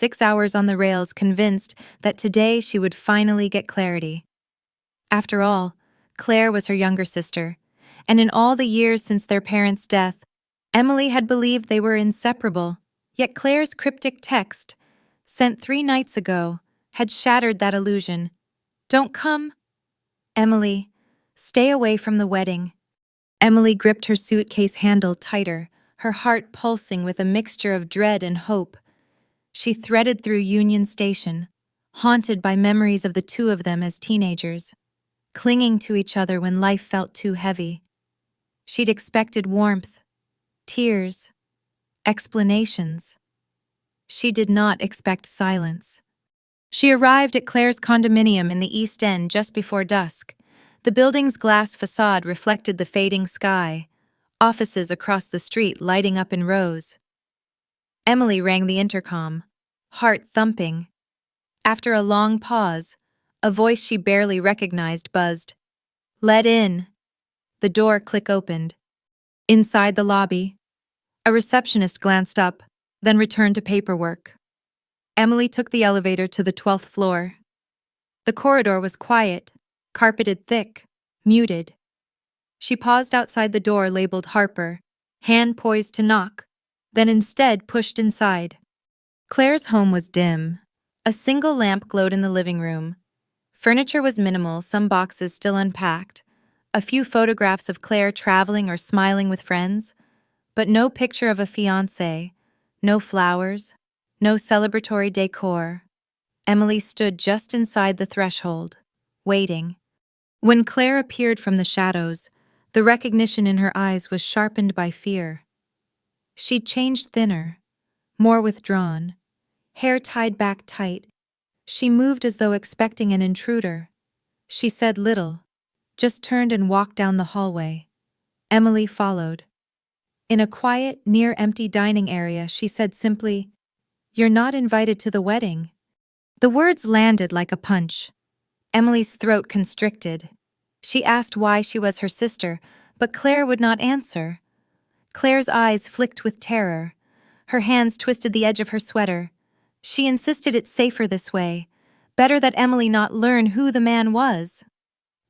6 hours on the rails, convinced that today she would finally get clarity. After all, Claire was her younger sister, and in all the years since their parents' death, Emily had believed they were inseparable. Yet Claire's cryptic text, sent 3 nights ago, had shattered that illusion. "Don't come, Emily. Stay away from the wedding." Emily gripped her suitcase handle tighter, her heart pulsing with a mixture of dread and hope. She threaded through Union Station, haunted by memories of the two of them as teenagers, clinging to each other when life felt too heavy. She'd expected warmth, tears, explanations. She did not expect silence. She arrived at Claire's condominium in the East End just before dusk. The building's glass facade reflected the fading sky, offices across the street lighting up in rows. Emily rang the intercom, heart thumping. After a long pause, a voice she barely recognized buzzed, "Let in." The door click opened. Inside the lobby, a receptionist glanced up, then returned to paperwork. Emily took the elevator to the 12th floor. The corridor was quiet, carpeted thick, muted. She paused outside the door labeled Harper, hand poised to knock, then instead pushed inside. Claire's home was dim. A single lamp glowed in the living room. Furniture was minimal, some boxes still unpacked, a few photographs of Claire traveling or smiling with friends, but no picture of a fiancé, no flowers, no celebratory decor. Emily stood just inside the threshold, waiting. When Claire appeared from the shadows, the recognition in her eyes was sharpened by fear. She'd changed thinner, more withdrawn, hair tied back tight. She moved as though expecting an intruder. She said little, just turned and walked down the hallway. Emily followed. In a quiet, near-empty dining area, she said simply, "You're not invited to the wedding." The words landed like a punch. Emily's throat constricted. She asked why she was her sister, but Claire would not answer. Claire's eyes flicked with terror. Her hands twisted the edge of her sweater. She insisted it's safer this way. Better that Emily not learn who the man was.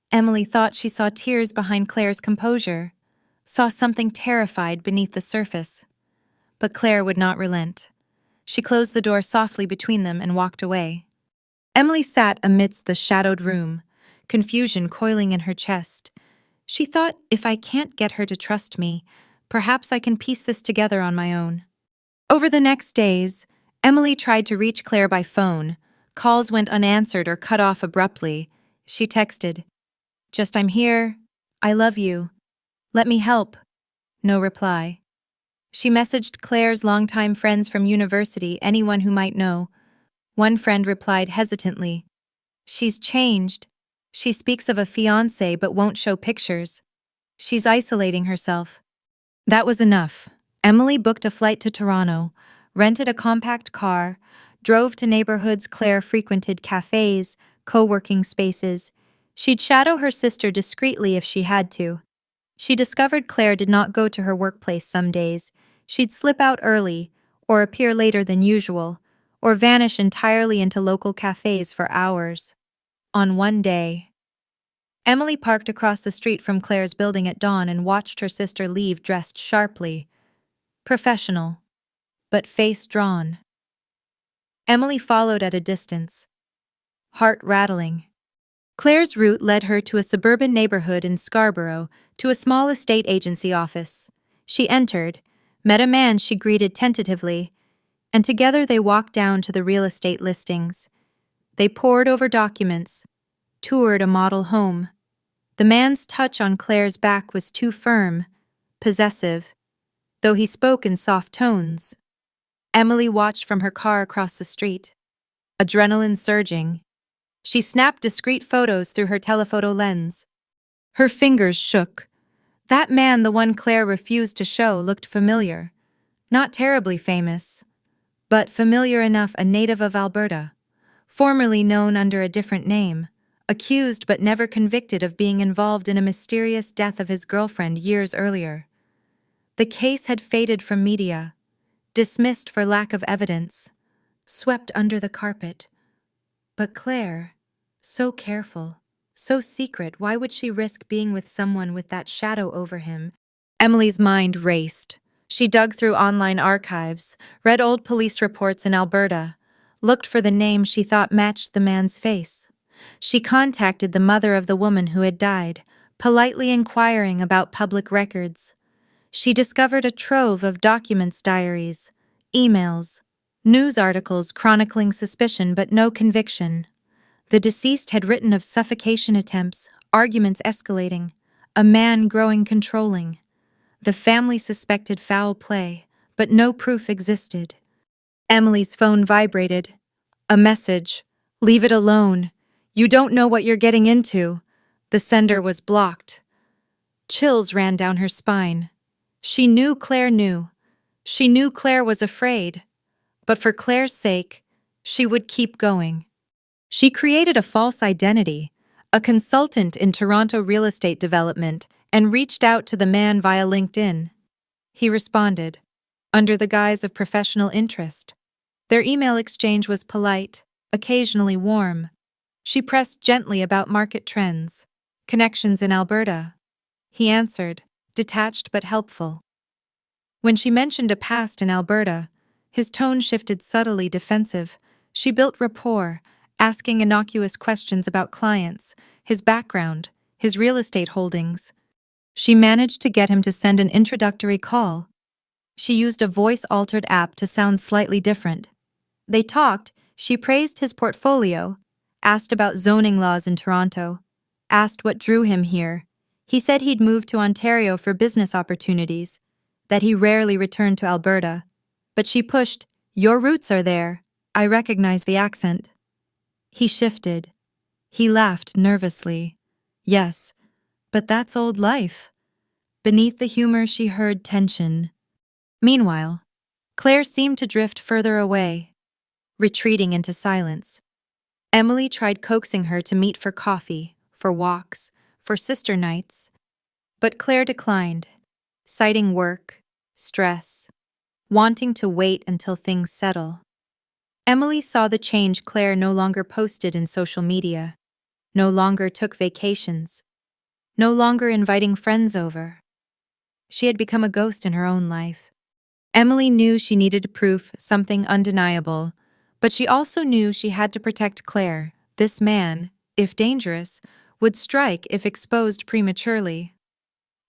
Emily thought she saw tears behind Claire's composure, saw something terrified beneath the surface. But Claire would not relent. She closed the door softly between them and walked away. Emily sat amidst the shadowed room, confusion coiling in her chest. She thought, if I can't get her to trust me, perhaps I can piece this together on my own. Over the next days, Emily tried to reach Claire by phone. Calls went unanswered or cut off abruptly. She texted, "Just I'm here. I love you. Let me help." No reply. She messaged Claire's longtime friends from university, anyone who might know. One friend replied hesitantly, "She's changed. She speaks of a fiancé but won't show pictures. She's isolating herself." That was enough. Emily booked a flight to Toronto, rented a compact car, drove to neighborhoods Claire frequented, cafes, co-working spaces. She'd shadow her sister discreetly if she had to. She discovered Claire did not go to her workplace some days. She'd slip out early, or appear later than usual, or vanish entirely into local cafes for hours. On one day, Emily parked across the street from Claire's building at dawn and watched her sister leave dressed sharply. Professional, but face drawn. Emily followed at a distance, heart rattling. Claire's route led her to a suburban neighborhood in Scarborough, to a small estate agency office. She entered, met a man she greeted tentatively, and together they walked down to the real estate listings. They pored over documents, toured a model home. The man's touch on Claire's back was too firm, possessive, though he spoke in soft tones. Emily watched from her car across the street, adrenaline surging. She snapped discreet photos through her telephoto lens. Her fingers shook. That man, the one Claire refused to show, looked familiar. Not terribly famous, but familiar enough, a native of Alberta, formerly known under a different name, accused but never convicted of being involved in a mysterious death of his girlfriend years earlier. The case had faded from media, dismissed for lack of evidence. swept under the carpet. But Claire, so careful, so secret, why would she risk being with someone with that shadow over him? Emily's mind raced. She dug through online archives, read old police reports in Alberta, looked for the name she thought matched the man's face. She contacted the mother of the woman who had died, politely inquiring about public records. She discovered a trove of documents, diaries, emails, news articles chronicling suspicion but no conviction. The deceased had written of suffocation attempts, arguments escalating, a man growing controlling. The family suspected foul play, but no proof existed. Emily's phone vibrated. A message. "Leave it alone. You don't know what you're getting into." The sender was blocked. Chills ran down her spine. She knew Claire knew. She knew Claire was afraid. But for Claire's sake, she would keep going. She created a false identity, a consultant in Toronto real estate development, and reached out to the man via LinkedIn. He responded, under the guise of professional interest. Their email exchange was polite, occasionally warm. She pressed gently about market trends, connections in Alberta. He answered, detached but helpful. When she mentioned a past in Alberta, his tone shifted subtly defensive. She built rapport, asking innocuous questions about clients, his background, his real estate holdings. She managed to get him to send an introductory call. She used a voice-altered app to sound slightly different. They talked, she praised his portfolio, asked about zoning laws in Toronto, asked what drew him here. He said he'd moved to Ontario for business opportunities, that he rarely returned to Alberta. But she pushed, "Your roots are there. I recognize the accent." He shifted. He laughed nervously. "Yes, but that's old life." Beneath the humor she heard tension. Meanwhile, Claire seemed to drift further away, retreating into silence. Emily tried coaxing her to meet for coffee, for walks, for sister nights. But Claire declined, citing work, stress, wanting to wait until things settle. Emily saw the change. Claire no longer posted in social media, no longer took vacations, no longer inviting friends over. She had become a ghost in her own life. Emily knew she needed proof, something undeniable, but she also knew she had to protect Claire. This man, if dangerous, would strike if exposed prematurely.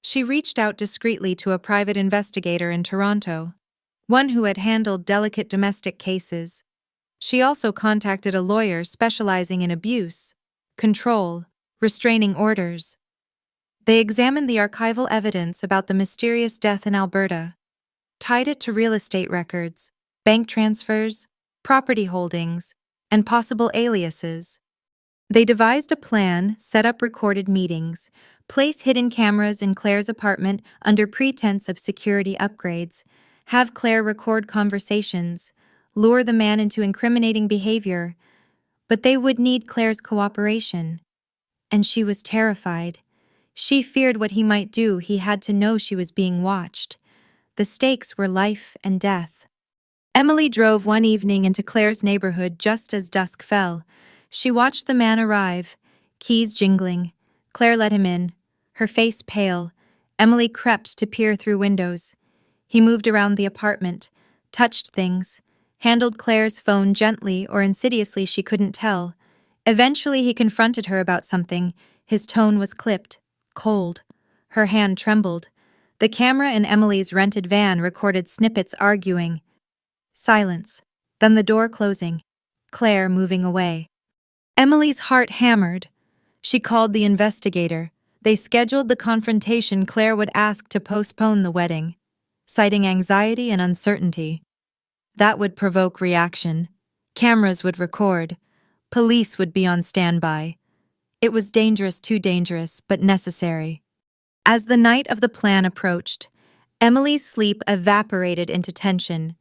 She reached out discreetly to a private investigator in Toronto, one who had handled delicate domestic cases. She also contacted a lawyer specializing in abuse, control, restraining orders. They examined the archival evidence about the mysterious death in Alberta, tied it to real estate records, bank transfers, property holdings, and possible aliases. They devised a plan, set up recorded meetings, place hidden cameras in Claire's apartment under pretense of security upgrades, have Claire record conversations, lure the man into incriminating behavior. But they would need Claire's cooperation. And she was terrified. She feared what he might do. He had to know she was being watched. The stakes were life and death. Emily drove one evening into Claire's neighborhood just as dusk fell. She watched the man arrive, keys jingling. Claire let him in, her face pale. Emily crept to peer through windows. He moved around the apartment, touched things, handled Claire's phone gently or insidiously, she couldn't tell. Eventually he confronted her about something. His tone was clipped, cold. Her hand trembled. The camera in Emily's rented van recorded snippets arguing. Silence. Then the door closing. Claire moving away. Emily's heart hammered. She called the investigator. They scheduled the confrontation. Claire would ask to postpone the wedding, citing anxiety and uncertainty. That would provoke reaction. Cameras would record. Police would be on standby. It was dangerous, too dangerous, but necessary. As the night of the plan approached, Emily's sleep evaporated into tension.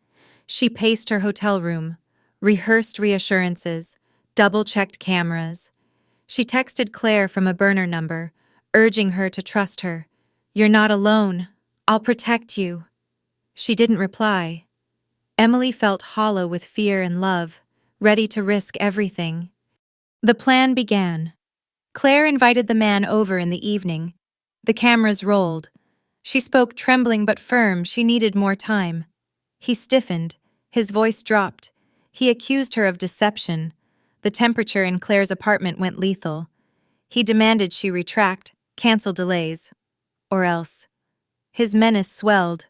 She paced her hotel room, rehearsed reassurances, double-checked cameras. She texted Claire from a burner number, urging her to trust her. "You're not alone. I'll protect you." She didn't reply. Emily felt hollow with fear and love, ready to risk everything. The plan began. Claire invited the man over in the evening. The cameras rolled. She spoke trembling but firm. She needed more time. He stiffened. His voice dropped. He accused her of deception. The temperature in Claire's apartment went lethal. He demanded she retract, cancel delays. Or else. His menace swelled.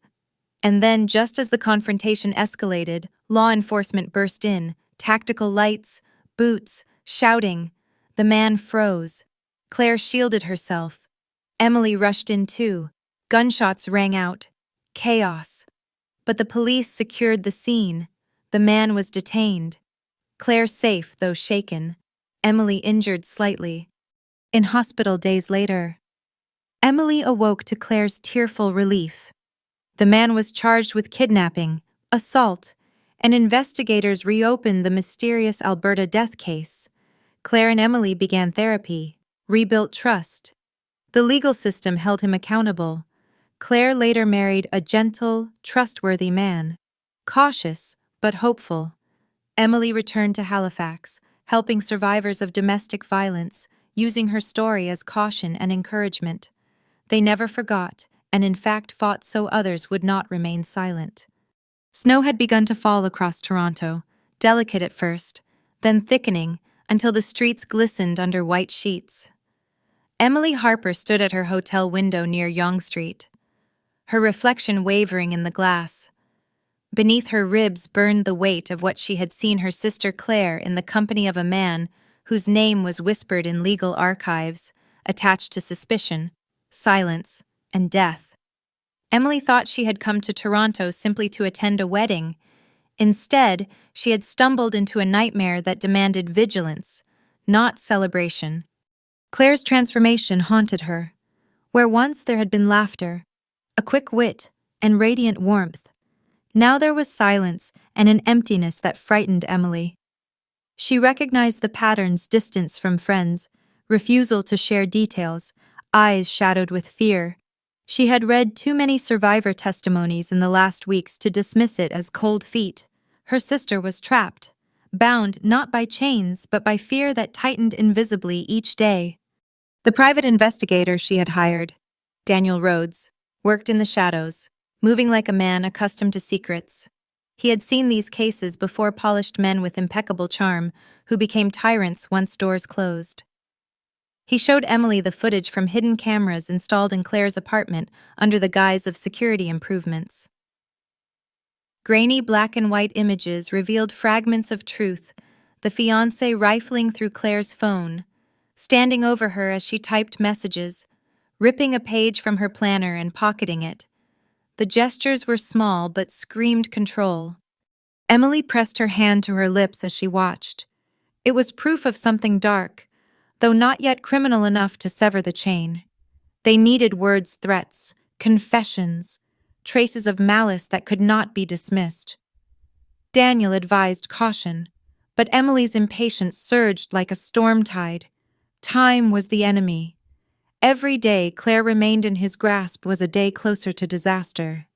And then, just as the confrontation escalated, law enforcement burst in, tactical lights, boots, shouting. The man froze. Claire shielded herself. Emily rushed in too. Gunshots rang out. Chaos. But the police secured the scene. The man was detained. Claire safe, though shaken. Emily injured slightly. In hospital days later, Emily awoke to Claire's tearful relief. The man was charged with kidnapping, assault, and investigators reopened the mysterious Alberta death case. Claire and Emily began therapy, rebuilt trust. The legal system held him accountable. Claire later married a gentle, trustworthy man, cautious but hopeful. Emily returned to Halifax, helping survivors of domestic violence, using her story as caution and encouragement. They never forgot, and in fact fought so others would not remain silent. Snow had begun to fall across Toronto, delicate at first, then thickening until the streets glistened under white sheets. Emily Harper stood at her hotel window near Yonge Street, her reflection wavering in the glass. Beneath her ribs burned the weight of what she had seen her sister Claire in the company of a man whose name was whispered in legal archives, attached to suspicion, silence, and death. Emily thought she had come to Toronto simply to attend a wedding. Instead, she had stumbled into a nightmare that demanded vigilance, not celebration. Claire's transformation haunted her. Where once there had been laughter, a quick wit, and radiant warmth, now there was silence and an emptiness that frightened Emily. She recognized the patterns: distance from friends, refusal to share details, eyes shadowed with fear. She had read too many survivor testimonies in the last weeks to dismiss it as cold feet. Her sister was trapped, bound not by chains but by fear that tightened invisibly each day. The private investigator she had hired, Daniel Rhodes, worked in the shadows, moving like a man accustomed to secrets. He had seen these cases before: polished men with impeccable charm who became tyrants once doors closed. He showed Emily the footage from hidden cameras installed in Claire's apartment under the guise of security improvements. Grainy black and white images revealed fragments of truth, the fiancé rifling through Claire's phone, standing over her as she typed messages, ripping a page from her planner and pocketing it. The gestures were small but screamed control. Emily pressed her hand to her lips as she watched. It was proof of something dark, though not yet criminal enough to sever the chain. They needed words: threats, confessions, traces of malice that could not be dismissed. Daniel advised caution, but Emily's impatience surged like a storm tide. Time was the enemy. Every day Claire remained in his grasp was a day closer to disaster.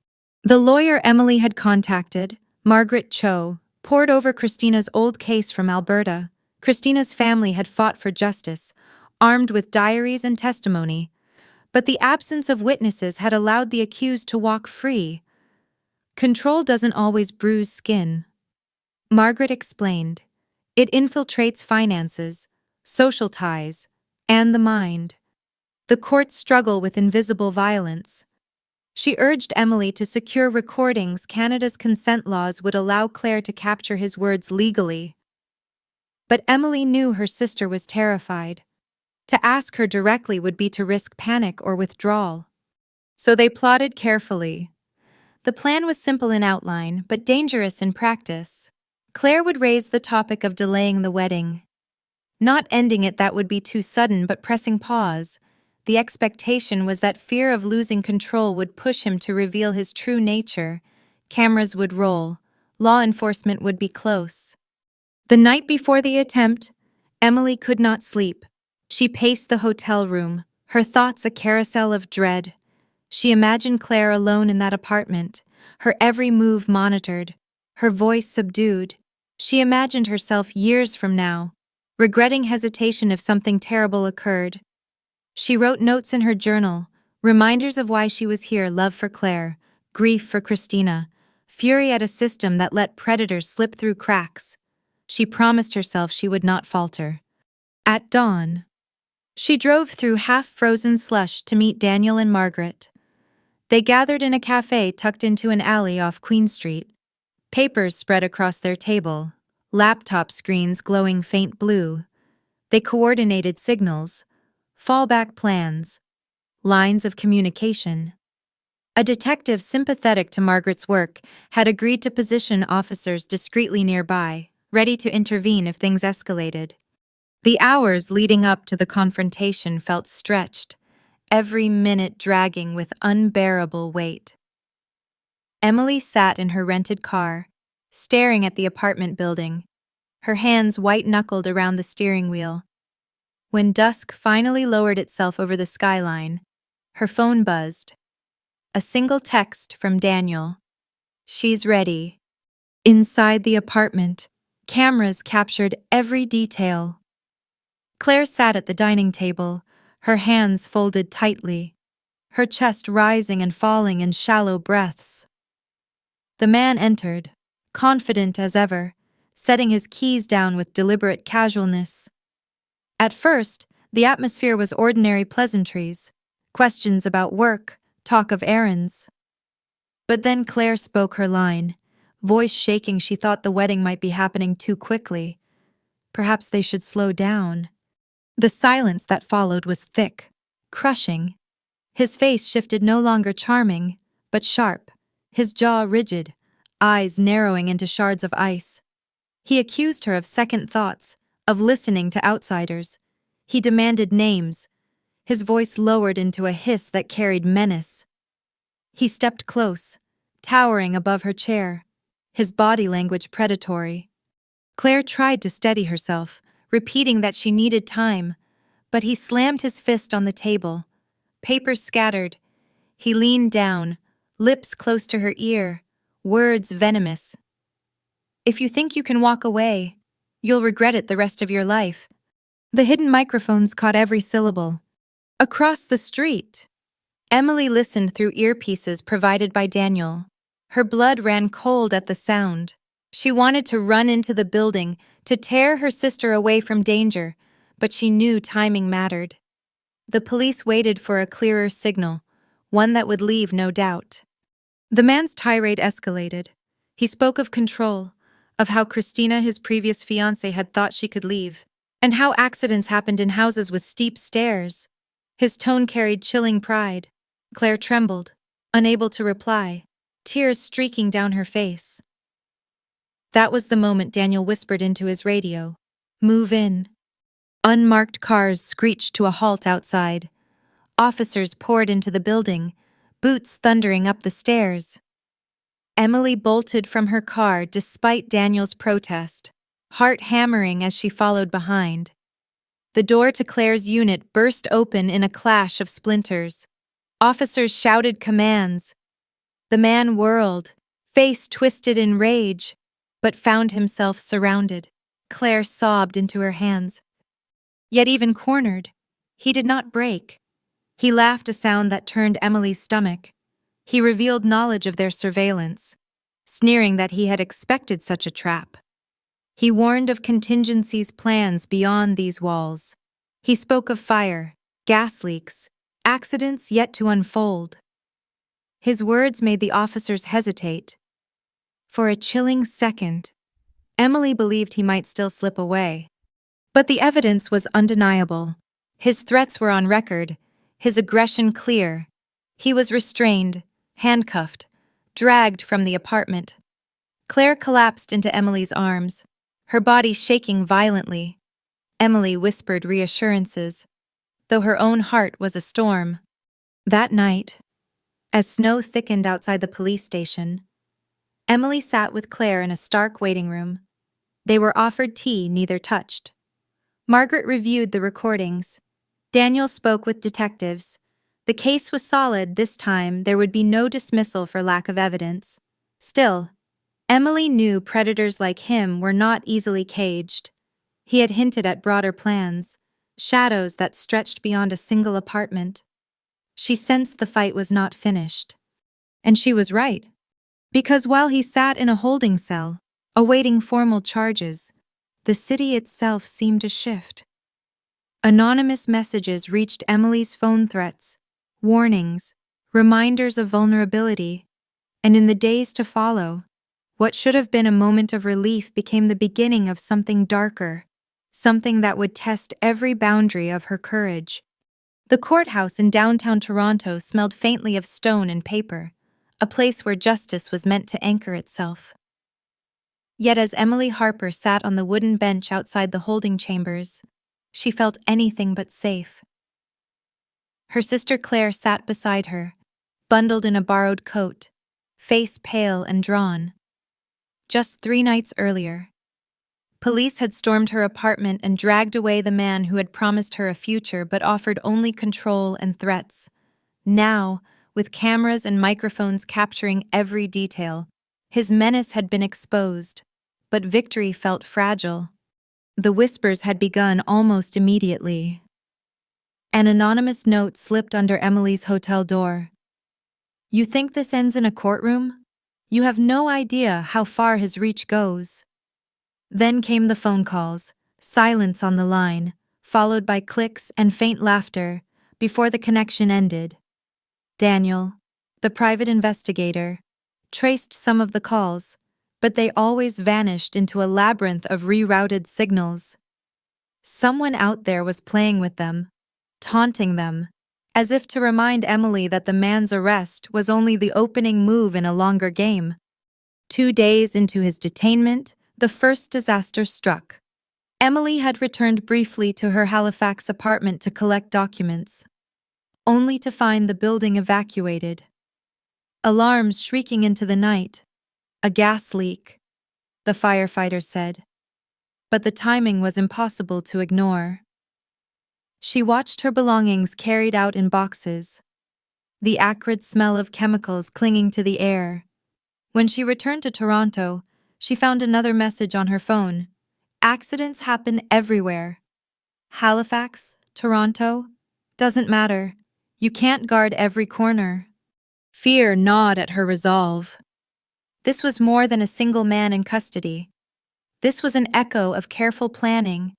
The lawyer Emily had contacted, Margaret Cho, pored over Christina's old case from Alberta. Christina's family had fought for justice, armed with diaries and testimony, but the absence of witnesses had allowed the accused to walk free. Control doesn't always bruise skin. Margaret explained. It infiltrates finances, social ties, and the mind. The courts struggle with invisible violence. She urged Emily to secure recordings. Canada's consent laws would allow Claire to capture his words legally. But Emily knew her sister was terrified. To ask her directly would be to risk panic or withdrawal. So they plotted carefully. The plan was simple in outline, but dangerous in practice. Claire would raise the topic of delaying the wedding. Not ending it, that would be too sudden, but pressing pause. The expectation was that fear of losing control would push him to reveal his true nature. Cameras would roll. Law enforcement would be close. The night before the attempt, Emily could not sleep. She paced the hotel room, her thoughts a carousel of dread. She imagined Claire alone in that apartment, her every move monitored, her voice subdued. She imagined herself years from now, regretting hesitation if something terrible occurred. She wrote notes in her journal, reminders of why she was here: love for Claire, grief for Christina, fury at a system that let predators slip through cracks. She promised herself she would not falter. At dawn, she drove through half-frozen slush to meet Daniel and Margaret. They gathered in a cafe tucked into an alley off Queen Street. Papers spread across their table, laptop screens glowing faint blue. They coordinated signals, fallback plans, lines of communication. A detective sympathetic to Margaret's work had agreed to position officers discreetly nearby, ready to intervene if things escalated. The hours leading up to the confrontation felt stretched, every minute dragging with unbearable weight. Emily sat in her rented car, staring at the apartment building, her hands white-knuckled around the steering wheel. When dusk finally lowered itself over the skyline, her phone buzzed. A single text from Daniel. "She's ready." Inside the apartment, cameras captured every detail. Claire sat at the dining table, her hands folded tightly, her chest rising and falling in shallow breaths. The man entered, confident as ever, setting his keys down with deliberate casualness. At first, the atmosphere was ordinary pleasantries, questions about work, talk of errands. But then Claire spoke her line, voice shaking. She thought the wedding might be happening too quickly. Perhaps they should slow down. The silence that followed was thick, crushing. His face shifted, no longer charming, but sharp, his jaw rigid, eyes narrowing into shards of ice. He accused her of second thoughts, of listening to outsiders. He demanded names, his voice lowered into a hiss that carried menace. He stepped close, towering above her chair, his body language predatory. Claire tried to steady herself, repeating that she needed time, but he slammed his fist on the table. Papers scattered. He leaned down, lips close to her ear, words venomous. "If you think you can walk away, you'll regret it the rest of your life." The hidden microphones caught every syllable. Across the street, Emily listened through earpieces provided by Daniel. Her blood ran cold at the sound. She wanted to run into the building, to tear her sister away from danger, but she knew timing mattered. The police waited for a clearer signal, one that would leave no doubt. The man's tirade escalated. He spoke of control, of how Christina, his previous fiancé, had thought she could leave, and how accidents happened in houses with steep stairs. His tone carried chilling pride. Claire trembled, unable to reply, tears streaking down her face. That was the moment Daniel whispered into his radio, "Move in." Unmarked cars screeched to a halt outside. Officers poured into the building, boots thundering up the stairs. Emily bolted from her car despite Daniel's protest, heart hammering as she followed behind. The door to Claire's unit burst open in a clash of splinters. Officers shouted commands. The man whirled, face twisted in rage, but found himself surrounded. Claire sobbed into her hands. Yet even cornered, he did not break. He laughed, a sound that turned Emily's stomach. He revealed knowledge of their surveillance, sneering that he had expected such a trap. He warned of contingencies, plans beyond these walls. He spoke of fire, gas leaks, accidents yet to unfold. His words made the officers hesitate. For a chilling second, Emily believed he might still slip away. But the evidence was undeniable. His threats were on record, his aggression clear. He was restrained, handcuffed, dragged from the apartment. Claire collapsed into Emily's arms, her body shaking violently. Emily whispered reassurances, though her own heart was a storm. That night, as snow thickened outside the police station, Emily sat with Claire in a stark waiting room. They were offered tea, neither touched. Margaret reviewed the recordings. Daniel spoke with detectives. The case was solid this time. There would be no dismissal for lack of evidence. Still, Emily knew predators like him were not easily caged. He had hinted at broader plans, shadows that stretched beyond a single apartment. She sensed the fight was not finished. And she was right. Because while he sat in a holding cell, awaiting formal charges, the city itself seemed to shift. Anonymous messages reached Emily's phone, threats, warnings, reminders of vulnerability, and in the days to follow, what should have been a moment of relief became the beginning of something darker, something that would test every boundary of her courage. The courthouse in downtown Toronto smelled faintly of stone and paper, a place where justice was meant to anchor itself. Yet as Emily Harper sat on the wooden bench outside the holding chambers, she felt anything but safe. Her sister Claire sat beside her, bundled in a borrowed coat, face pale and drawn. Just 3 nights earlier, police had stormed her apartment and dragged away the man who had promised her a future but offered only control and threats. Now, with cameras and microphones capturing every detail, his menace had been exposed, but victory felt fragile. The whispers had begun almost immediately. An anonymous note slipped under Emily's hotel door. "You think this ends in a courtroom? You have no idea how far his reach goes." Then came the phone calls, silence on the line, followed by clicks and faint laughter, before the connection ended. Daniel, the private investigator, traced some of the calls, but they always vanished into a labyrinth of rerouted signals. Someone out there was playing with them, taunting them, as if to remind Emily that the man's arrest was only the opening move in a longer game. 2 days into his detainment, the first disaster struck. Emily had returned briefly to her Halifax apartment to collect documents, only to find the building evacuated. Alarms shrieking into the night. A gas leak, the firefighters said. But the timing was impossible to ignore. She watched her belongings carried out in boxes, the acrid smell of chemicals clinging to the air. When she returned to Toronto, she found another message on her phone. "Accidents happen everywhere. Halifax, Toronto, doesn't matter. You can't guard every corner." Fear gnawed at her resolve. This was more than a single man in custody. This was an echo of careful planning,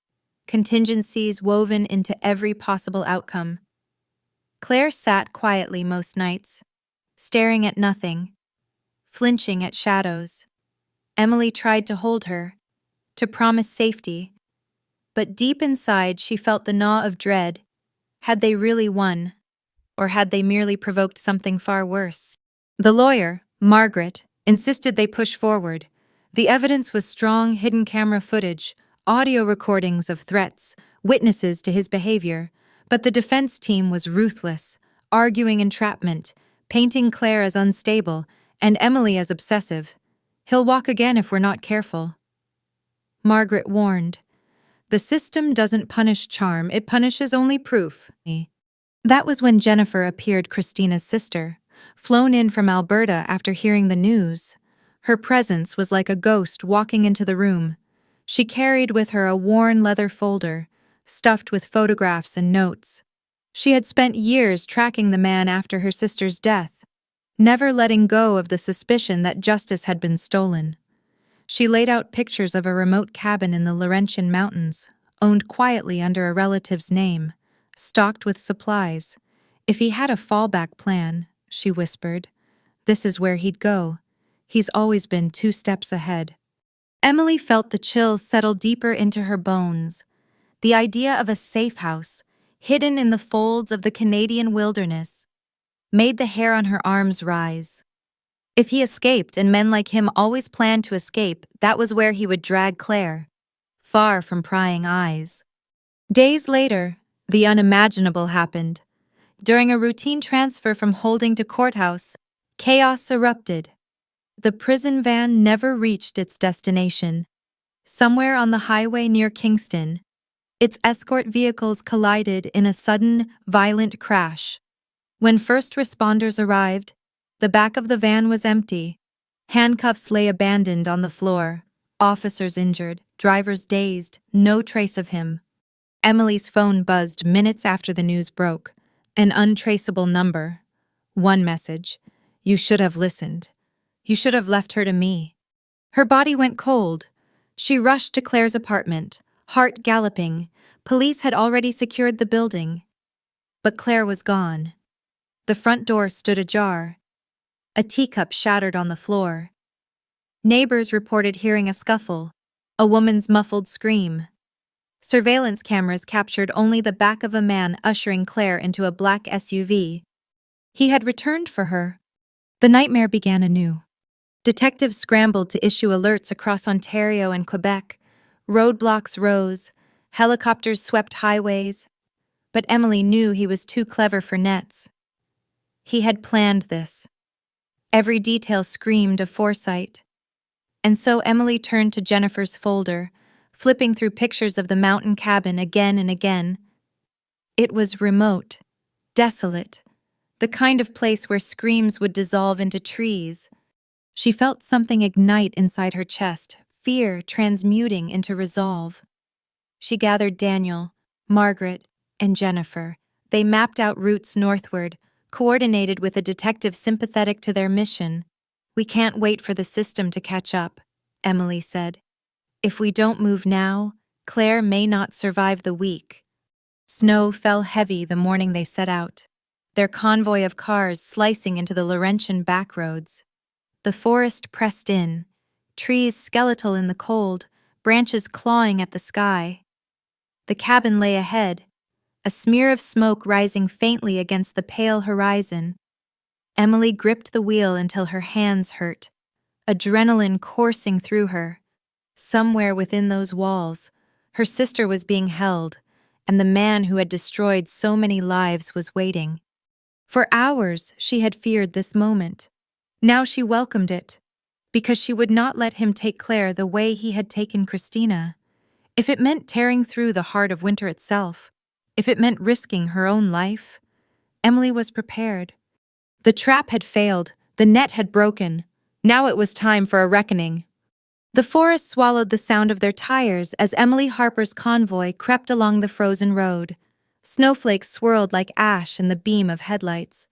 contingencies woven into every possible outcome. Claire sat quietly most nights, staring at nothing, flinching at shadows. Emily tried to hold her, to promise safety, but deep inside she felt the gnaw of dread. Had they really won, or had they merely provoked something far worse? The lawyer, Margaret, insisted they push forward. The evidence was strong hidden camera footage, audio recordings of threats, witnesses to his behavior, but the defense team was ruthless, arguing entrapment, painting Claire as unstable, and Emily as obsessive. "He'll walk again if we're not careful." Margaret warned, "The system doesn't punish charm, it punishes only proof." That was when Jennifer appeared, Christina's sister, flown in from Alberta after hearing the news. Her presence was like a ghost walking into the room. She carried with her a worn leather folder, stuffed with photographs and notes. She had spent years tracking the man after her sister's death, never letting go of the suspicion that justice had been stolen. She laid out pictures of a remote cabin in the Laurentian Mountains, owned quietly under a relative's name, stocked with supplies. "If he had a fallback plan," she whispered, "this is where he'd go. He's always been 2 steps ahead." Emily felt the chills settle deeper into her bones. The idea of a safe house, hidden in the folds of the Canadian wilderness, made the hair on her arms rise. If he escaped, and men like him always planned to escape, that was where he would drag Claire, far from prying eyes. Days later, the unimaginable happened. During a routine transfer from holding to courthouse, chaos erupted. The prison van never reached its destination. Somewhere on the highway near Kingston, its escort vehicles collided in a sudden, violent crash. When first responders arrived, the back of the van was empty. Handcuffs lay abandoned on the floor, officers injured, drivers dazed, no trace of him. Emily's phone buzzed minutes after the news broke. An untraceable number. One message. You should have listened. You should have left her to me. Her body went cold. She rushed to Claire's apartment, heart galloping. Police had already secured the building. But Claire was gone. The front door stood ajar. A teacup shattered on the floor. Neighbors reported hearing a scuffle, a woman's muffled scream. Surveillance cameras captured only the back of a man ushering Claire into a black SUV. He had returned for her. The nightmare began anew. Detectives scrambled to issue alerts across Ontario and Quebec. Roadblocks rose. Helicopters swept highways. But Emily knew he was too clever for nets. He had planned this. Every detail screamed of foresight. And so Emily turned to Jennifer's folder, flipping through pictures of the mountain cabin again and again. It was remote, desolate, the kind of place where screams would dissolve into trees. She felt something ignite inside her chest, fear transmuting into resolve. She gathered Daniel, Margaret, and Jennifer. They mapped out routes northward, coordinated with a detective sympathetic to their mission. We can't wait for the system to catch up, Emily said. If we don't move now, Claire may not survive the week. Snow fell heavy the morning they set out, their convoy of cars slicing into the Laurentian backroads. The forest pressed in, trees skeletal in the cold, branches clawing at the sky. The cabin lay ahead, a smear of smoke rising faintly against the pale horizon. Emily gripped the wheel until her hands hurt, adrenaline coursing through her. Somewhere within those walls, her sister was being held, and the man who had destroyed so many lives was waiting. For hours, she had feared this moment. Now she welcomed it, because she would not let him take Claire the way he had taken Christina. If it meant tearing through the heart of winter itself, if it meant risking her own life, Emily was prepared. The trap had failed, the net had broken. Now it was time for a reckoning. The forest swallowed the sound of their tires as Emily Harper's convoy crept along the frozen road. Snowflakes swirled like ash in the beam of headlights.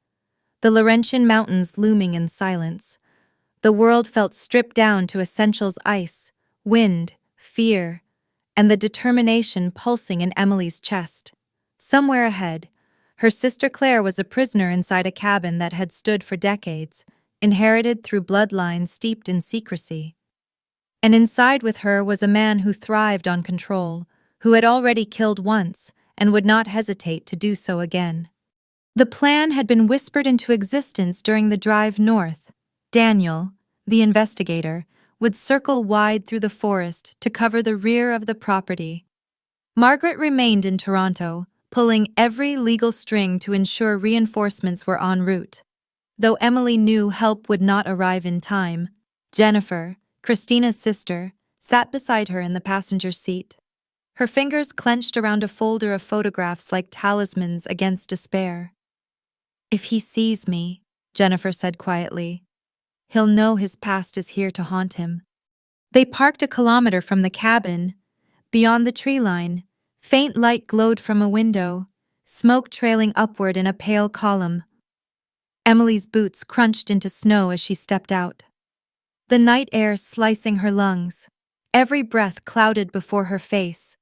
The Laurentian mountains looming in silence. The world felt stripped down to essentials: ice, wind, fear, and the determination pulsing in Emily's chest. Somewhere ahead, her sister Claire was a prisoner inside a cabin that had stood for decades, inherited through bloodlines steeped in secrecy. And inside with her was a man who thrived on control, who had already killed once and would not hesitate to do so again. The plan had been whispered into existence during the drive north. Daniel, the investigator, would circle wide through the forest to cover the rear of the property. Margaret remained in Toronto, pulling every legal string to ensure reinforcements were en route. Though Emily knew help would not arrive in time, Jennifer, Christina's sister, sat beside her in the passenger seat. Her fingers clenched around a folder of photographs like talismans against despair. "If he sees me," Jennifer said quietly, "he'll know his past is here to haunt him." They parked a kilometer from the cabin. Beyond the tree line, faint light glowed from a window, smoke trailing upward in a pale column. Emily's boots crunched into snow as she stepped out. The night air slicing her lungs, every breath clouded before her face,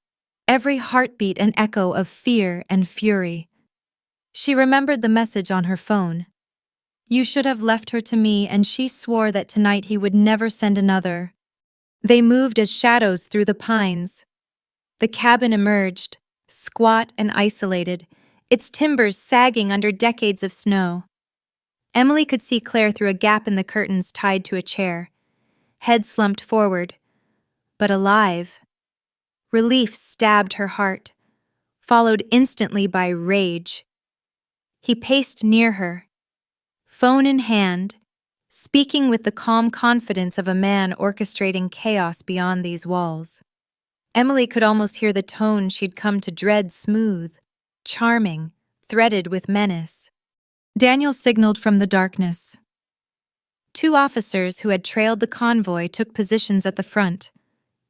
every heartbeat an echo of fear and fury. She remembered the message on her phone. "You should have left her to me," and she swore that tonight he would never send another. They moved as shadows through the pines. The cabin emerged, squat and isolated, its timbers sagging under decades of snow. Emily could see Claire through a gap in the curtains tied to a chair, head slumped forward, but alive. Relief stabbed her heart, followed instantly by rage. He paced near her, phone in hand, speaking with the calm confidence of a man orchestrating chaos beyond these walls. Emily could almost hear the tone she'd come to dread: smooth, charming, threaded with menace. Daniel signaled from the darkness. Two officers who had trailed the convoy took positions at the front.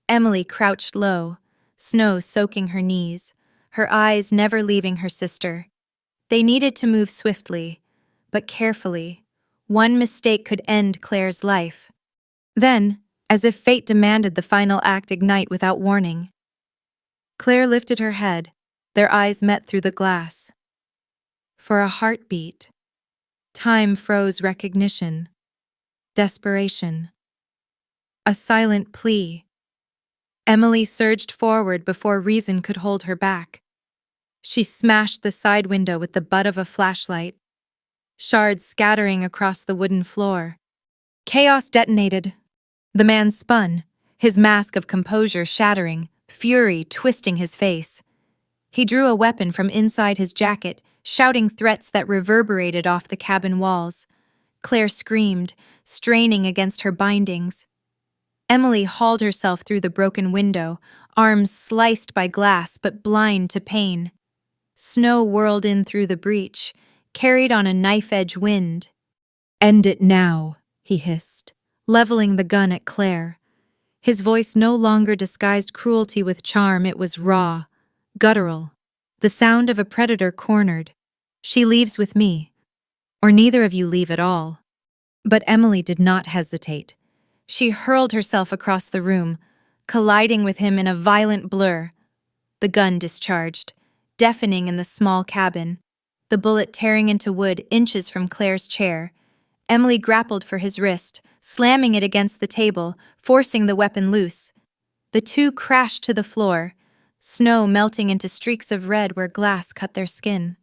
Emily crouched low, snow soaking her knees, her eyes never leaving her sister. They needed to move swiftly, but carefully. One mistake could end Claire's life. Then, as if fate demanded the final act ignite without warning, Claire lifted her head, their eyes met through the glass. For a heartbeat, time froze recognition, desperation, a silent plea. Emily surged forward before reason could hold her back. She smashed the side window with the butt of a flashlight, shards scattering across the wooden floor. Chaos detonated. The man spun, his mask of composure shattering, fury twisting his face. He drew a weapon from inside his jacket, shouting threats that reverberated off the cabin walls. Claire screamed, straining against her bindings. Emily hauled herself through the broken window, arms sliced by glass but blind to pain. Snow whirled in through the breach, carried on a knife-edge wind. "End it now," he hissed, leveling the gun at Claire. His voice no longer disguised cruelty with charm, it was raw, guttural. The sound of a predator cornered. "She leaves with me, or neither of you leave at all." But Emily did not hesitate. She hurled herself across the room, colliding with him in a violent blur. The gun discharged, deafening in the small cabin, the bullet tearing into wood inches from Claire's chair. Emily grappled for his wrist, slamming it against the table, forcing the weapon loose. The two crashed to the floor, snow melting into streaks of red where glass cut their skin.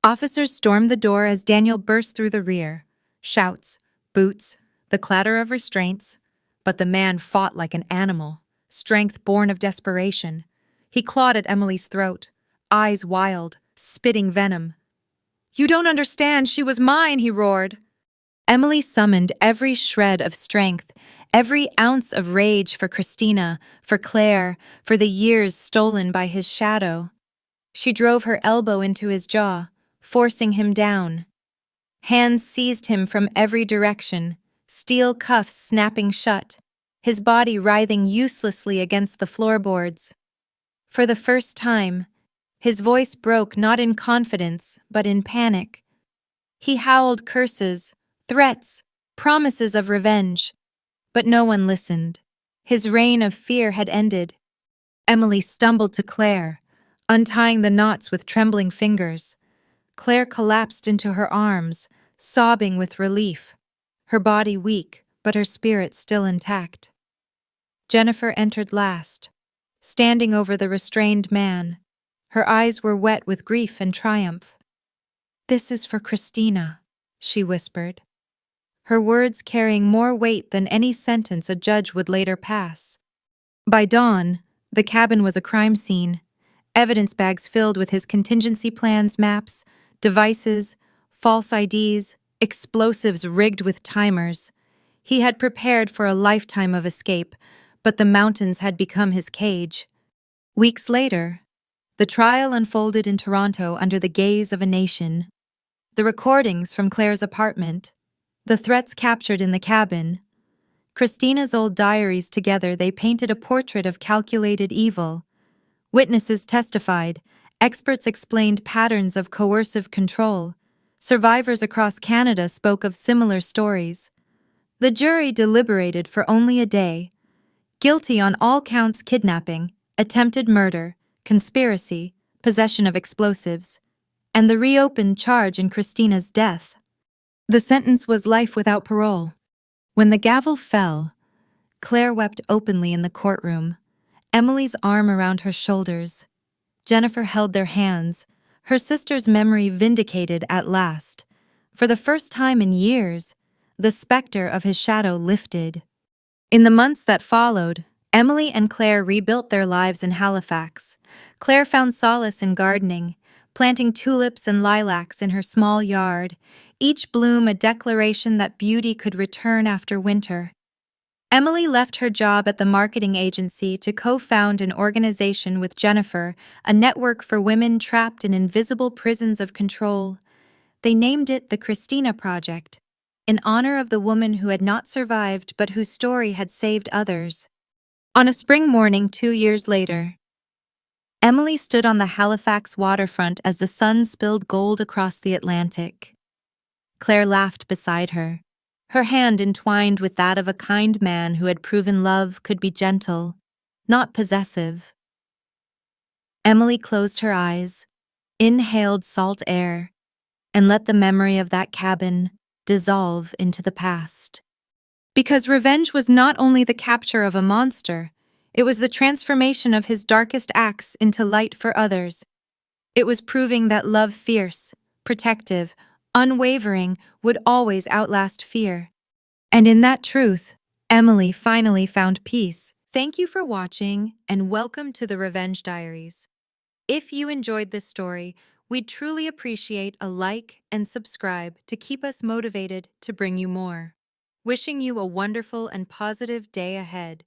Officers stormed the door as Daniel burst through the rear. Shouts, boots, the clatter of restraints. But the man fought like an animal, strength born of desperation. He clawed at Emily's throat, eyes wild, spitting venom. "You don't understand, she was mine," he roared. Emily summoned every shred of strength, every ounce of rage for Christina, for Claire, for the years stolen by his shadow. She drove her elbow into his jaw, forcing him down. Hands seized him from every direction, steel cuffs snapping shut, his body writhing uselessly against the floorboards. For the first time, his voice broke not in confidence, but in panic. He howled curses, threats, promises of revenge. But no one listened. His reign of fear had ended. Emily stumbled to Claire, untying the knots with trembling fingers. Claire collapsed into her arms, sobbing with relief, her body weak, but her spirit still intact. Jennifer entered last, standing over the restrained man. Her eyes were wet with grief and triumph. "This is for Christina," she whispered, her words carrying more weight than any sentence a judge would later pass. By dawn, the cabin was a crime scene, evidence bags filled with his contingency plans, maps, devices, false IDs, explosives rigged with timers. He had prepared for a lifetime of escape, but the mountains had become his cage. Weeks later, the trial unfolded in Toronto under the gaze of a nation. The recordings from Claire's apartment, the threats captured in the cabin, Christina's old diaries together, they painted a portrait of calculated evil. Witnesses testified, experts explained patterns of coercive control. Survivors across Canada spoke of similar stories. The jury deliberated for only a day. Guilty on all counts: kidnapping, attempted murder, conspiracy, possession of explosives, and the reopened charge in Christina's death. The sentence was life without parole. When the gavel fell, Claire wept openly in the courtroom, Emily's arm around her shoulders. Jennifer held their hands, her sister's memory vindicated at last. For the first time in years, the specter of his shadow lifted. In the months that followed, Emily and Claire rebuilt their lives in Halifax. Claire found solace in gardening, planting tulips and lilacs in her small yard, each bloom a declaration that beauty could return after winter. Emily left her job at the marketing agency to co-found an organization with Jennifer, a network for women trapped in invisible prisons of control. They named it the Christina Project. in honor of the woman who had not survived but whose story had saved others. On a spring morning 2 years later, Emily stood on the Halifax waterfront as the sun spilled gold across the Atlantic. Claire laughed beside her, her hand entwined with that of a kind man who had proven love could be gentle, not possessive. Emily closed her eyes, inhaled salt air, and let the memory of that cabin dissolve into the past. Because revenge was not only the capture of a monster, it was the transformation of his darkest acts into light for others. It was proving that love fierce, protective, unwavering would always outlast fear. And in that truth, Emily finally found peace. Thank you for watching, and welcome to the Revenge Diaries. If you enjoyed this story, we'd truly appreciate a like and subscribe to keep us motivated to bring you more. Wishing you a wonderful and positive day ahead.